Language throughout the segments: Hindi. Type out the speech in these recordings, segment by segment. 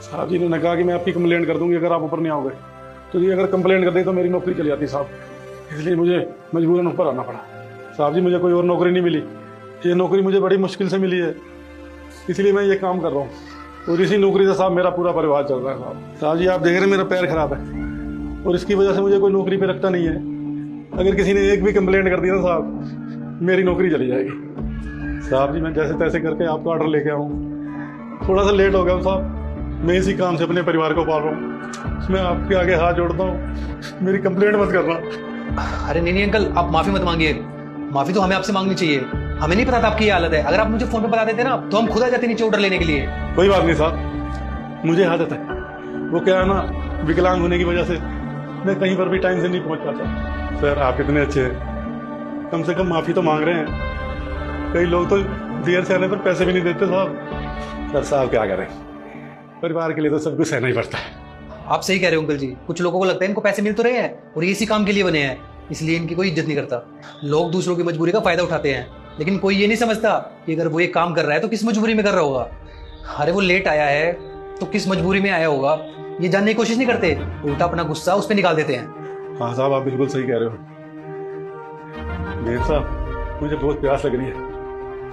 साहब जी ने कहा कि मैं आपकी कंप्लेंट कर दूंगी अगर आप ऊपर नहीं आओगे। तो जी अगर कंप्लेंट कर दी तो मेरी नौकरी चली जाती साहब, इसलिए मुझे मजबूरन ऊपर आना पड़ा। साहब जी मुझे कोई और नौकरी नहीं मिली, ये नौकरी मुझे बड़ी मुश्किल से मिली है, इसलिए मैं ये काम कर रहा हूँ और इसी नौकरी से साहब मेरा पूरा परिवार चल रहा है। साहब जी आप देख रहे हैं मेरा पैर खराब है और इसकी वजह से मुझे कोई नौकरी पे रखता नहीं है। अगर किसी ने एक भी कंप्लेंट कर दिया ना साहब, मेरी नौकरी चली जाएगी। साहब जी मैं जैसे तैसे करके आपका ऑर्डर लेके आऊँ, थोड़ा सा लेट हो गया हूँ साहब, मैं इसी काम से अपने परिवार को पाल रहा हूँ। मैं आपके आगे हाथ जोड़ता हूँ, मेरी कंप्लेंट मत करना। अरे नहीं अंकल, आप माफी मत मांगिए। माफी तो हमें आपसे मांगनी चाहिए, हमें नहीं पता था आपकी ये हालत है। अगर आप मुझे फोन पे बता देते ना तो हम खुद आ जाते नीचे ऑर्डर लेने के लिए। कोई बात नहीं साहब, मुझे आदत है, वो क्या है ना, विकलांग होने की वजह से मैं कहीं पर भी टाइम से नहीं पहुंच पाता। सर आप इतने अच्छे हैं, कम से कम माफी तो मांग रहे हैं। कई लोग तो देर से आने पर पैसे भी नहीं देते साहब। सर साहब क्या करें, परिवार के लिए तो सब कुछ सहना ही पड़ता है। आप सही कह रहे हो अंकल जी, कुछ लोगों को लगता है इनको पैसे मिल तो रहे हैं और ये इसी काम के लिए बने हैं, इसलिए इनकी कोई इज्जत नहीं करता। लोग दूसरों की मजबूरी का फायदा उठाते हैं, लेकिन कोई ये नहीं समझता कि अगर वो ये काम कर रहा है तो किस मजबूरी में कर रहा होगा। अरे वो लेट आया है तो किस मजबूरी में आया होगा, ये जानने की कोशिश नहीं करते, उल्टा अपना गुस्सा उस पर निकाल देते हैं। हाँ साहब आप बिल्कुल सही कह रहे हो। मेर साहब मुझे बहुत प्यास लग रही है,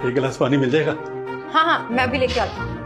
एक गिलास पानी मिल जाएगा? हाँ हाँ मैं अभी लेके आती हूँ।